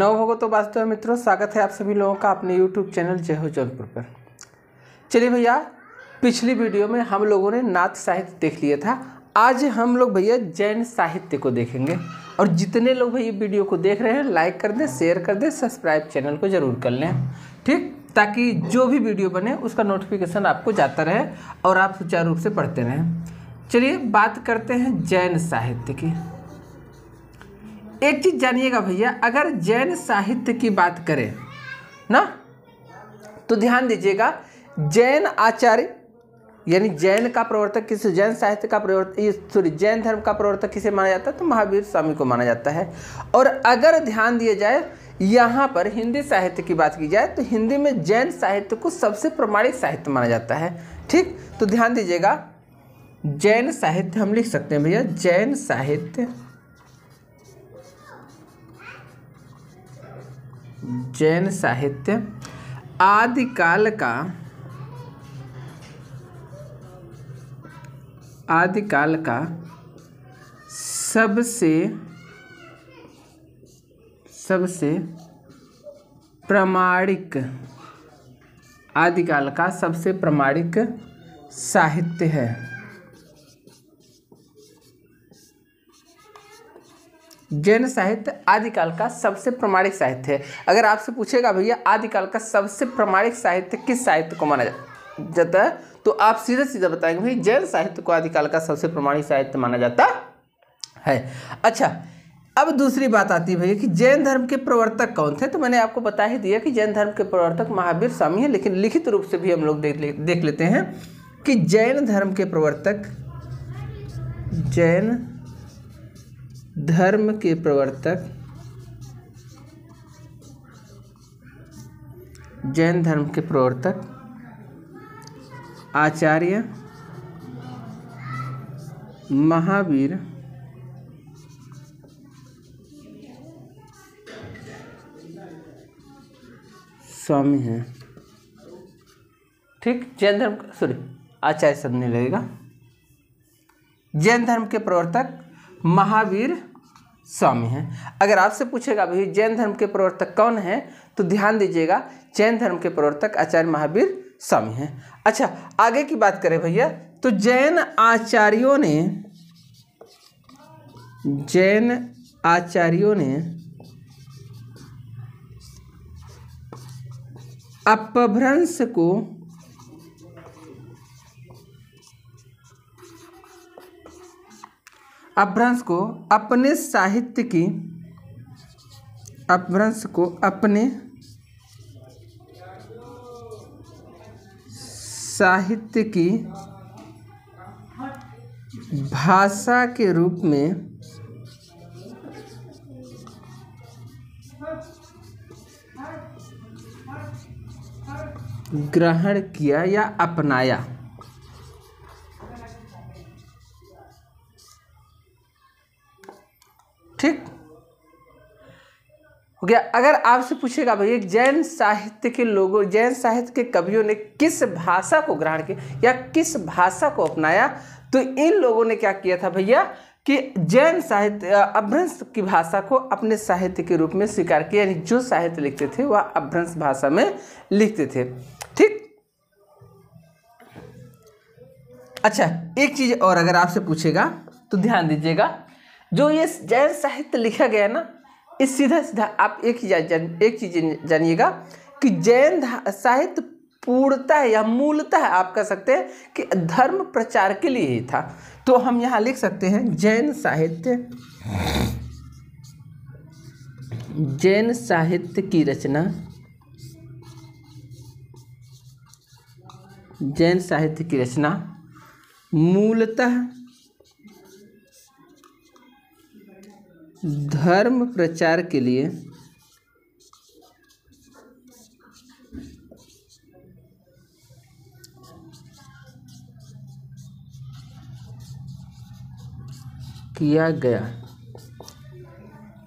नव होगा तो वास्तव मित्रों स्वागत है आप सभी लोगों का अपने YouTube चैनल जय हो जौनपुर पर। चलिए भैया, पिछली वीडियो में हम लोगों ने नाथ साहित्य देख लिया था। आज हम लोग भैया जैन साहित्य को देखेंगे। और जितने लोग भैया वीडियो को देख रहे हैं लाइक कर दें, शेयर कर दें, सब्सक्राइब चैनल को ज़रूर कर लें, ठीक, ताकि जो भी वीडियो बने उसका नोटिफिकेशन आपको जाता रहे और आप सुचारू रूप से पढ़ते रहें। चलिए बात करते हैं जैन साहित्य की। एक चीज़ जानिएगा भैया, अगर जैन साहित्य की बात करें ना तो ध्यान दीजिएगा, जैन आचार्य यानी जैन का प्रवर्तक किसे, जैन साहित्य का प्रवर्तक जैन धर्म का प्रवर्तक किसे माना जाता है तो महावीर स्वामी को माना जाता है। और अगर ध्यान दिया जाए यहाँ पर हिंदी साहित्य की बात की जाए तो हिंदी में जैन साहित्य को सबसे प्रामाणिक साहित्य माना जाता है, ठीक। तो ध्यान दीजिएगा, जैन साहित्य हम लिख सकते हैं भैया, जैन साहित्य, जैन साहित्य आदिकाल का सबसे प्रामाणिक, आदिकाल का सबसे प्रामाणिक साहित्य है। जैन साहित्य आदिकाल का सबसे प्रामाणिक साहित्य है। अगर आपसे पूछेगा भैया आदिकाल का सबसे प्रामाणिक साहित्य किस साहित्य को माना जाता है तो आप सीधा बताएंगे भाई जैन साहित्य को आदिकाल का सबसे प्रामाणिक साहित्य माना जाता है। अच्छा, अब दूसरी बात आती है भैया कि जैन धर्म के प्रवर्तक कौन थे। तो मैंने आपको बता ही दिया कि जैन धर्म के प्रवर्तक महावीर स्वामी हैं, लेकिन लिखित रूप से भी हम लोग देख लेते हैं कि जैन धर्म के प्रवर्तक, जैन धर्म के प्रवर्तक आचार्य महावीर स्वामी हैं, ठीक। जैन धर्म आचार्य शब्द नहीं लगेगा, जैन धर्म के प्रवर्तक महावीर स्वामी हैं। अगर आपसे पूछेगा भाई जैन धर्म के प्रवर्तक कौन है तो ध्यान दीजिएगा, जैन धर्म के प्रवर्तक आचार्य महावीर स्वामी हैं। अच्छा, आगे की बात करें भैया तो जैन आचार्यों ने अपभ्रंश को अपने साहित्य की भाषा के रूप में ग्रहण किया या अपनाया, ठीक हो गया। अगर आपसे पूछेगा भैया जैन साहित्य के कवियों ने किस भाषा को ग्रहण किया या किस भाषा को अपनाया तो इन लोगों ने क्या किया था भैया कि जैन साहित्य अपभ्रंश की भाषा को अपने साहित्य के रूप में स्वीकार किया, यानी जो साहित्य लिखते थे वह अपभ्रंश भाषा में लिखते थे, ठीक। अच्छा, एक चीज और अगर आपसे पूछेगा तो ध्यान दीजिएगा, जो ये जैन साहित्य लिखा गया ना, इस सीधा आप एक चीज जानिएगा कि जैन साहित्य पूर्णतः या मूलतः आप कह सकते हैं कि धर्म प्रचार के लिए ही था। तो हम यहाँ लिख सकते हैं जैन साहित्य की रचना, जैन साहित्य की रचना मूलतः धर्म प्रचार के लिए किया गया,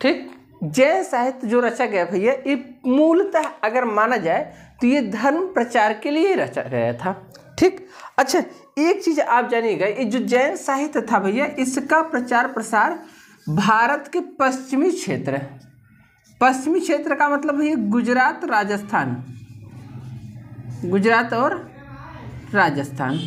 ठीक। जैन साहित्य जो रचा गया भैया ये मूलतः अगर माना जाए तो ये धर्म प्रचार के लिए रचा गया था, ठीक। अच्छा, एक चीज आप जानिएगा, ये जो जैन साहित्य था भैया इसका प्रचार प्रसार भारत के पश्चिमी क्षेत्र पश्चिमी क्षेत्र का मतलब है गुजरात राजस्थान, गुजरात और राजस्थान।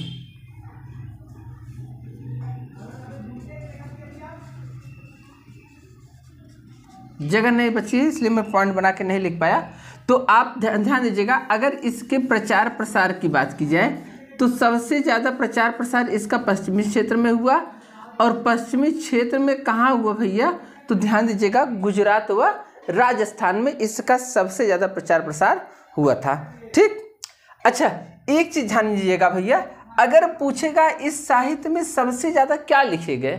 जगह नहीं बची है इसलिए मैं पॉइंट बना के नहीं लिख पाया। तो आप ध्यान दीजिएगा, अगर इसके प्रचार प्रसार की बात की जाए तो सबसे ज़्यादा प्रचार प्रसार इसका पश्चिमी क्षेत्र में हुआ। और पश्चिमी क्षेत्र में कहाँ हुआ भैया? तो ध्यान दीजिएगा गुजरात व राजस्थान में इसका सबसे ज़्यादा प्रचार प्रसार हुआ था। ठीक, अच्छा एक चीज़ ध्यान दीजिएगा भैया, अगर पूछेगा इस साहित्य में सबसे ज़्यादा क्या लिखे गए,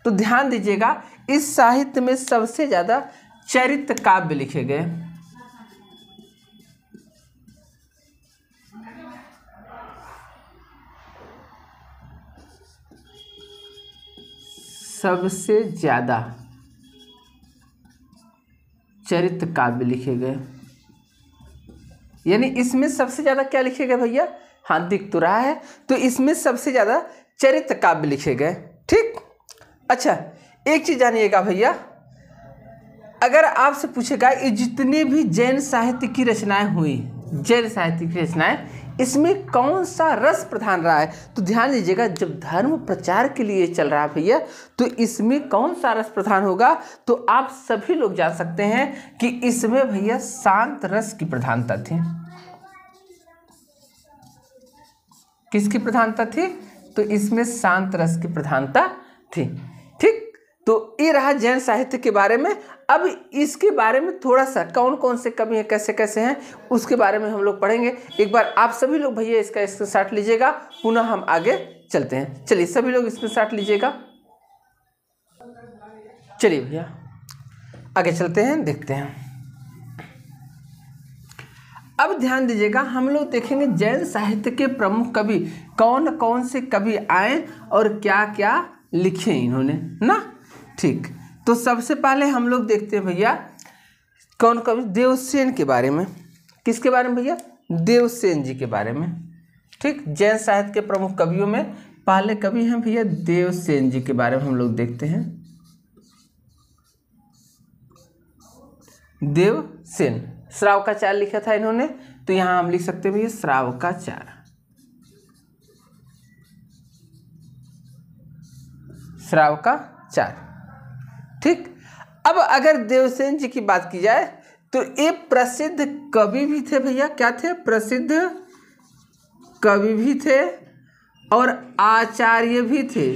तो ध्यान दीजिएगा इस साहित्य में सबसे ज़्यादा चरित्र काव्य लिखे गए। सबसे ज़्यादा चरित्र काव्य लिखे गए, यानी इसमें सबसे ज़्यादा क्या लिखे गए भैया? हाँ दिख तो रहा है, तो इसमें सबसे ज़्यादा चरित्र काव्य लिखे गए। ठीक, अच्छा एक चीज़ जानिएगा भैया, अगर आपसे पूछेगा ये जितने भी जैन साहित्य की रचनाएं हुई, जैन साहित्य की रचनाएं, इसमें कौन सा रस प्रधान रहा है? तो ध्यान दीजिएगा जब धर्म प्रचार के लिए चल रहा है भैया, तो इसमें कौन सा रस प्रधान होगा? तो आप सभी लोग जान सकते हैं कि इसमें भैया शांत रस की प्रधानता थी। किसकी प्रधानता थी? तो इसमें शांत रस की प्रधानता थी। ठीक, तो ये रहा जैन साहित्य के बारे में। अब इसके बारे में थोड़ा सा कौन कौन से कवि हैं, कैसे कैसे हैं, उसके बारे में हम लोग पढ़ेंगे। एक बार आप सभी लोग भैया इसका स्क्रीनशॉट लीजिएगा, पुनः हम आगे चलते हैं। चलिए सभी लोग स्क्रीनशॉट लीजिएगा। चलिए भैया आगे चलते हैं, देखते हैं। अब ध्यान दीजिएगा, हम लोग देखेंगे जैन साहित्य के प्रमुख कवि कौन कौन से कवि आए और क्या क्या लिखे इन्होंने ना। ठीक, तो सबसे पहले हम लोग देखते हैं भैया कौन कवि? देवसेन के बारे में। किसके बारे में भैया? देवसेन जी के बारे में। ठीक, जैन साहित्य के प्रमुख कवियों में पहले कवि हैं भैया देवसेन जी के बारे में हम लोग देखते हैं। देवसेन श्रावकाचार्य लिखा था इन्होंने, तो यहाँ हम लिख सकते हैं भैया श्रावकाचार्य। श्रावकाचार्य। ठीक, अब अगर देवसेन जी की बात की जाए तो ये प्रसिद्ध कवि भी थे भैया। क्या थे? प्रसिद्ध कवि भी थे और आचार्य भी थे,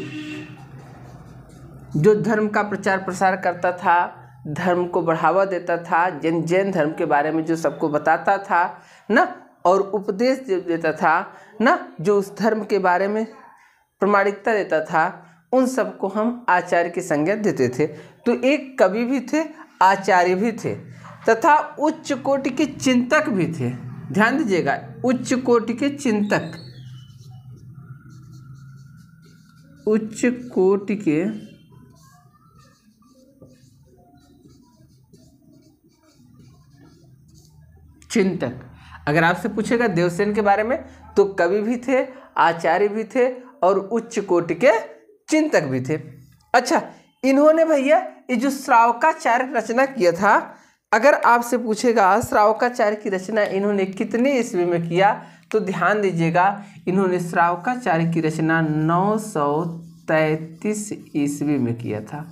जो धर्म का प्रचार प्रसार करता था, धर्म को बढ़ावा देता था, जैन धर्म के बारे में जो सबको बताता था ना, और उपदेश देता था ना, जो उस धर्म के बारे में प्रामाणिकता देता था, उन सबको हम आचार्य की संज्ञा देते थे। तो एक कवि भी थे, आचार्य भी थे, तथा उच्च कोटि के चिंतक भी थे। ध्यान दीजिएगा, उच्च कोटि के चिंतक, उच्च कोटि के चिंतक। अगर आपसे पूछेगा देवसेन के बारे में, तो कवि भी थे, आचार्य भी थे और उच्च कोटि के चिंतक भी थे। अच्छा, इन्होंने भैया ये जो श्रावकाचार्य रचना किया था, अगर आपसे पूछेगा श्रावकाचार्य की रचना इन्होंने कितने ईस्वी में किया, तो ध्यान दीजिएगा इन्होंने श्रावकाचार्य की रचना 933 ईस्वी में किया था।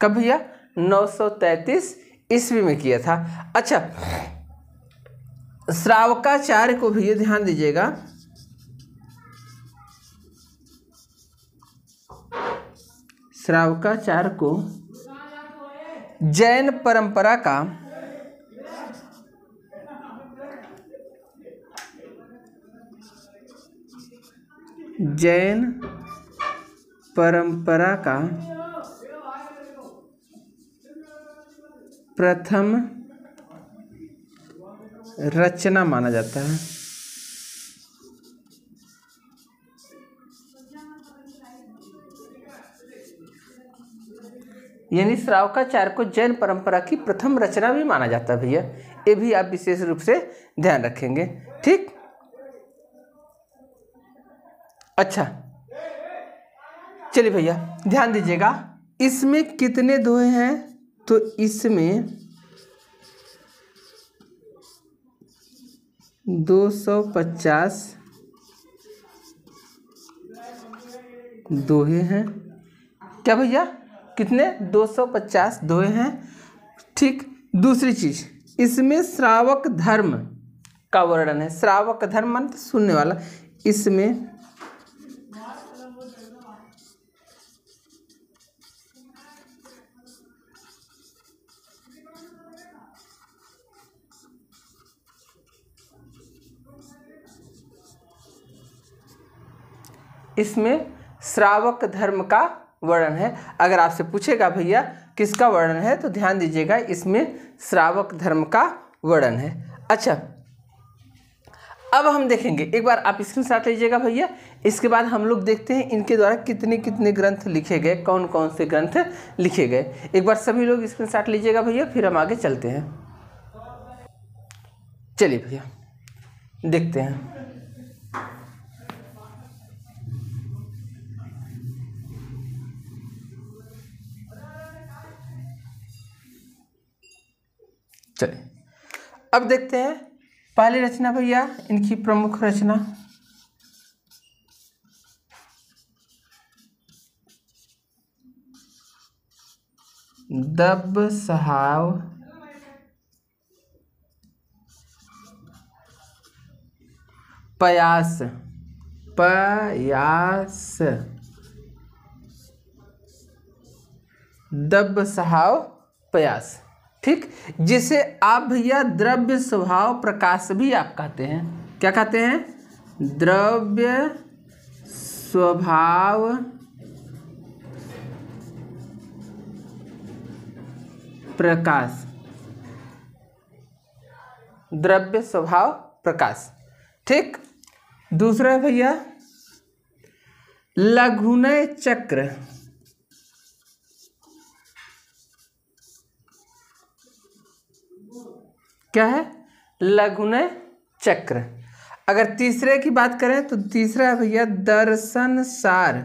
कब भैया? 933 ईस्वी में किया था। अच्छा, श्रावकाचार्य को भैया ध्यान दीजिएगा, श्रावकाचार्य को जैन परंपरा का प्रथम रचना माना जाता है। यानी श्रावकाचार्य को जैन परंपरा की प्रथम रचना भी माना जाता है भैया, ये भी आप विशेष रूप से ध्यान रखेंगे। ठीक, अच्छा चलिए भैया ध्यान दीजिएगा, इसमें कितने दोहे हैं? तो इसमें 250 दोहे हैं। क्या भैया, कितने? 250 दोहे हैं। ठीक। दूसरी चीज, इसमें श्रावक धर्म का वर्णन है। श्रावक धर्म मतलब सुनने वाला। इसमें श्रावक धर्म का वर्णन है। अगर आपसे पूछेगा भैया किसका वर्णन है, तो ध्यान दीजिएगा, इसमें श्रावक धर्म का वर्णन है। अच्छा, अब हम देखेंगे, एक बार आप स्क्रीनशॉट लीजिएगा भैया। इसके बाद हम लोग देखते हैं इनके द्वारा कितने कितने ग्रंथ लिखे गए, कौन कौन से ग्रंथ लिखे गए। एक बार सभी लोग स्क्रीनशॉट लीजिएगा भैया, फिर हम आगे चलते हैं। चलिए भैया देखते हैं। चलिए अब देखते हैं पहली रचना भैया, इनकी प्रमुख रचना। दब सहाव पयास। दब सहाव पयास। ठीक, जिसे आप भैया द्रव्य स्वभाव प्रकाश भी आप कहते हैं। क्या कहते हैं? द्रव्य स्वभाव प्रकाश। द्रव्य स्वभाव प्रकाश। ठीक। दूसरा है भैया लघुनय चक्र। क्या है? लघुनय चक्र। अगर तीसरे की बात करें तो तीसरा है भैया दर्शन सार।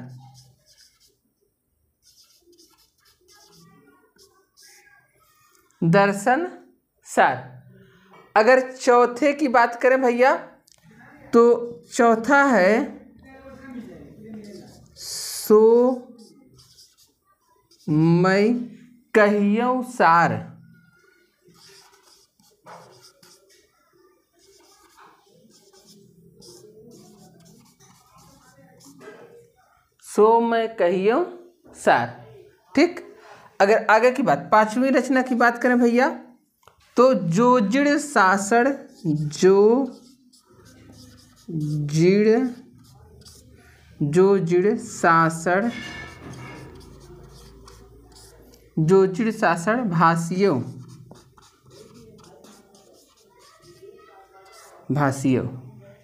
दर्शन सार। अगर चौथे की बात करें भैया तो चौथा है सो मैं कहियो सार। सो मैं कहियो सार। ठीक। अगर आगे की बात, पांचवी रचना की बात करें भैया तो जोजिड़ सासड़। जोजिड़ सासड़ भाषियों।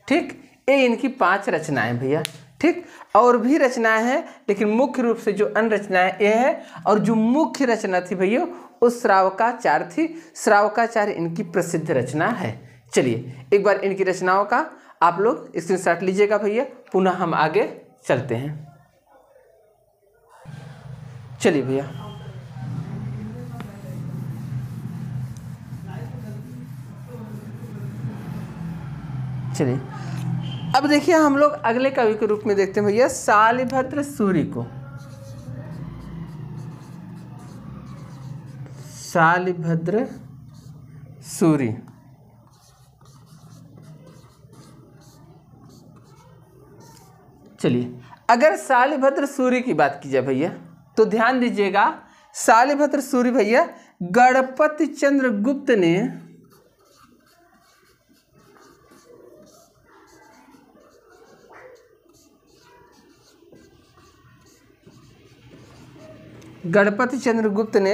ठीक, ये इनकी 5 रचनाएं भैया। ठीक, और भी रचनाएं हैं, लेकिन मुख्य रूप से जो अन्य रचनाएं ये है, और जो मुख्य रचना थी भैया उस श्रावकाचार थी। श्रावकाचार इनकी प्रसिद्ध रचना है। चलिए एक बार इनकी रचनाओं का आप लोग स्क्रीनशॉट लीजिएगा भैया, पुनः हम आगे चलते हैं। चलिए भैया चलिए अब देखिए हम लोग अगले कवि के रूप में देखते हैं भैया शालिभद्र सूरि को। शालिभद्र सूरि। चलिए अगर शालिभद्र सूरि की बात की जाए भैया तो ध्यान दीजिएगा, शालिभद्र सूरि भैया गणपति चंद्र गुप्त ने गणपति चंद्रगुप्त ने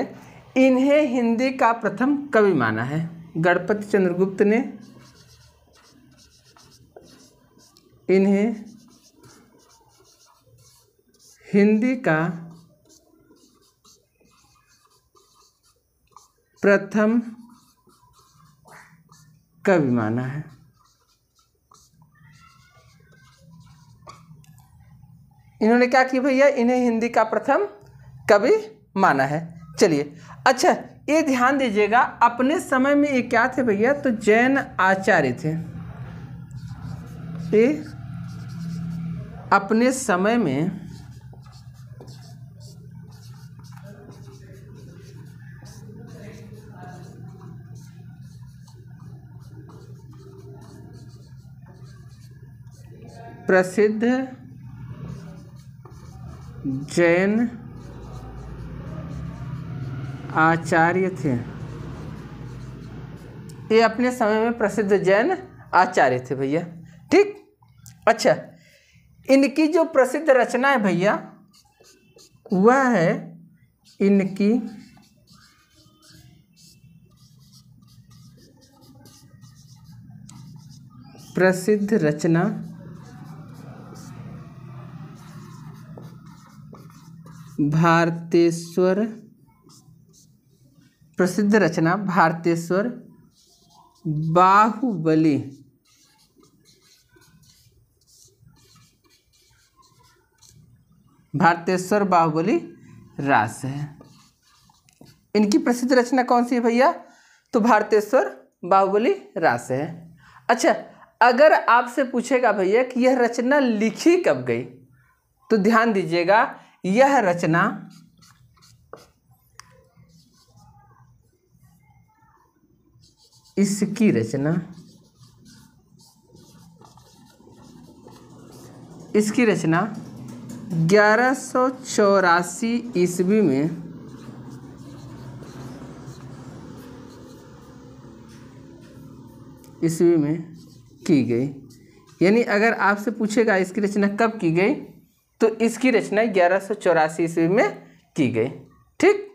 इन्हें हिंदी का प्रथम कवि माना है। गणपति चंद्रगुप्त ने इन्हें हिंदी का प्रथम कवि माना है। इन्होंने क्या किया भैया? इन्हें हिंदी का प्रथम कवि माना है। चलिए अच्छा ये ध्यान दीजिएगा, अपने समय में ये क्या थे भैया? तो जैन आचार्य थे। ये अपने समय में प्रसिद्ध जैन आचार्य थे। ये अपने समय में प्रसिद्ध जैन आचार्य थे भैया। ठीक। अच्छा, इनकी जो प्रसिद्ध रचना है भैया वह है इनकी प्रसिद्ध रचना भारतेश्वर, प्रसिद्ध रचना भारतेश्वर बाहुबली भारतेश्वर बाहुबली रास है। इनकी प्रसिद्ध रचना कौन सी है भैया? तो भारतेश्वर बाहुबली रास है। अच्छा, अगर आपसे पूछेगा भैया कि यह रचना लिखी कब गई, तो ध्यान दीजिएगा, यह रचना इसकी रचना इसकी रचना 1184 ईस्वी में की गई। यानी अगर आपसे पूछेगा इसकी रचना कब की गई, तो इसकी रचना 1184 ईस्वी में की गई। ठीक।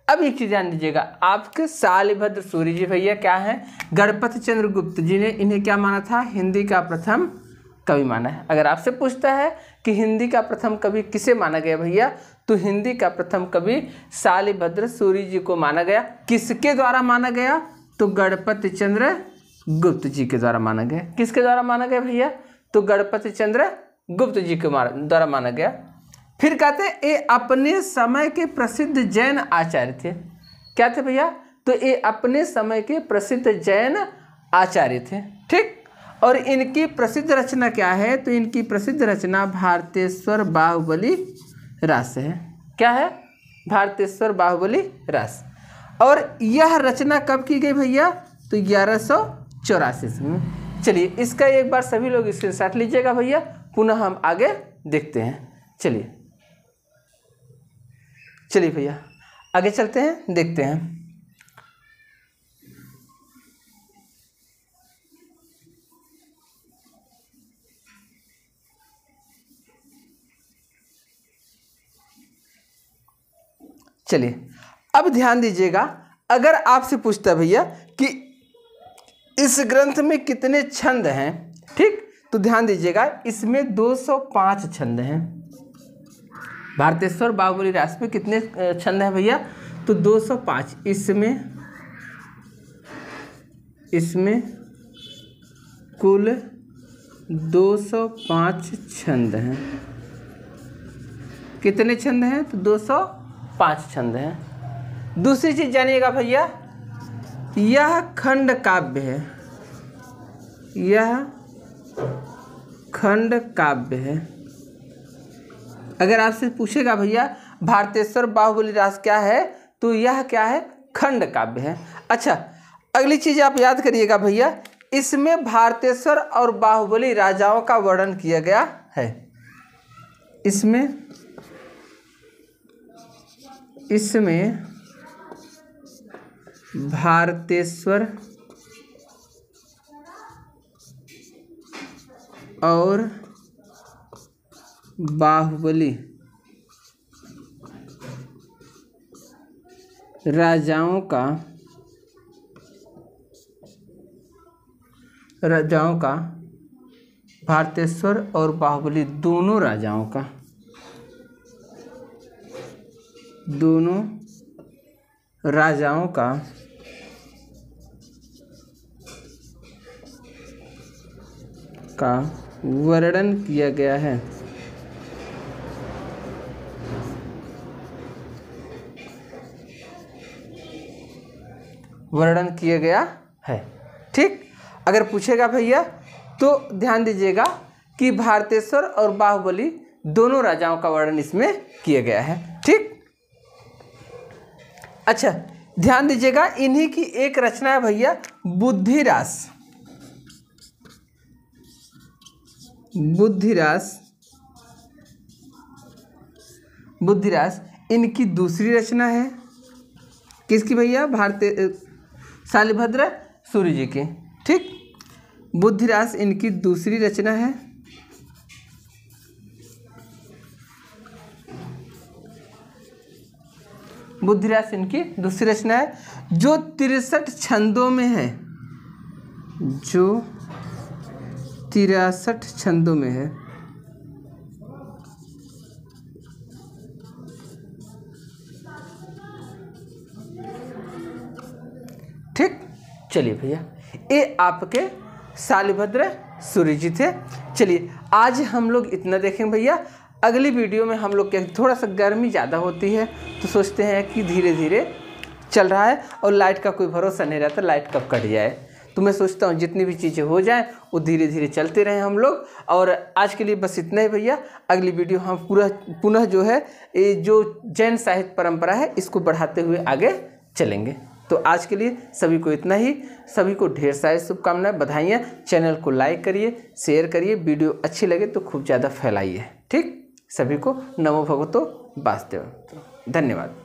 अब एक चीज़ ध्यान दीजिएगा, आपके शालिभद्र सूरी जी भैया क्या है? गणपति चंद्र गुप्त जी ने इन्हें क्या माना था? हिंदी का प्रथम कवि माना है। अगर आपसे पूछता है कि हिंदी का प्रथम कवि किसे माना गया भैया, तो हिंदी का प्रथम कवि शालिभद्र सूरी जी को माना गया। किसके द्वारा माना गया? तो गणपति चंद्र गुप्त जी के द्वारा माना गया। किसके द्वारा माना गया भैया? तो गणपति चंद्र गुप्त जी के द्वारा माना गया। फिर कहते हैं ये अपने समय के प्रसिद्ध जैन आचार्य थे। क्या थे भैया? तो ये अपने समय के प्रसिद्ध जैन आचार्य थे। ठीक। और इनकी प्रसिद्ध रचना क्या है? तो इनकी प्रसिद्ध रचना भारतेश्वर बाहुबली रास है। क्या है? भारतेश्वर बाहुबली रास। और यह रचना कब की गई भैया? तो 1184 में। चलिए, इसका एक बार सभी लोग स्क्रीनशॉट लीजिएगा भैया, पुनः हम आगे देखते हैं। चलिए भैया आगे चलते हैं, देखते हैं। चलिए, अब ध्यान दीजिएगा, अगर आपसे पूछता भैया कि इस ग्रंथ में कितने छंद हैं, ठीक, तो ध्यान दीजिएगा, इसमें 205 छंद हैं। भारतेश्वर बाहुबली रास में कितने छंद हैं भैया? तो 205। इसमें कुल 205 छंद हैं। कितने छंद हैं? तो 205 छंद हैं। दूसरी चीज जानिएगा भैया, यह खंड काव्य है। यह खंड काव्य है। अगर आपसे पूछेगा भैया भारतेश्वर बाहुबली रास क्या है, तो यह क्या है? खंड काव्य है। अच्छा, अगली चीज आप याद करिएगा भैया, इसमें भारतेश्वर और बाहुबली राजाओं का वर्णन किया गया है। इसमें भारतेश्वर और बाहुबली राजाओं का भारतेश्वर और बाहुबली दोनों राजाओं का वर्णन किया गया है। वर्णन किया गया है। ठीक। अगर पूछेगा भैया तो ध्यान दीजिएगा कि भारतेश्वर और बाहुबली दोनों राजाओं का वर्णन इसमें किया गया है। ठीक, अच्छा ध्यान दीजिएगा, इन्हीं की एक रचना है भैया बुद्धिरास। बुद्धिरास इनकी दूसरी रचना है। किसकी भैया? भारतीय शालिभद्र सूर्य जी की। ठीक, बुद्धिरास इनकी दूसरी रचना है। बुद्धिरास इनकी दूसरी रचना है जो 63 छंदों में है, जो 63 छंदों में है। ठीक, चलिए भैया, ये आपके शालिभद्र सूर्य जी थे। चलिए आज हम लोग इतना देखेंगे भैया। अगली वीडियो में हम लोग क्या, थोड़ा सा गर्मी ज़्यादा होती है तो सोचते हैं कि धीरे धीरे चल रहा है और लाइट का कोई भरोसा नहीं रहता, लाइट कब कट जाए। तो मैं सोचता हूँ जितनी भी चीज़ें हो जाएं वो धीरे धीरे चलते रहें हम लोग। और आज के लिए बस इतना ही भैया। अगली वीडियो हम पुनः जो है ये जो जैन साहित्य परंपरा है इसको बढ़ाते हुए आगे चलेंगे। तो आज के लिए सभी को इतना ही। सभी को ढेर सारी शुभकामनाएं, बधाइयाँ। चैनल को लाइक करिए, शेयर करिए, वीडियो अच्छी लगे तो खूब ज़्यादा फैलाइए। ठीक, सभी को नमो भगवतो वासुदेव। धन्यवाद।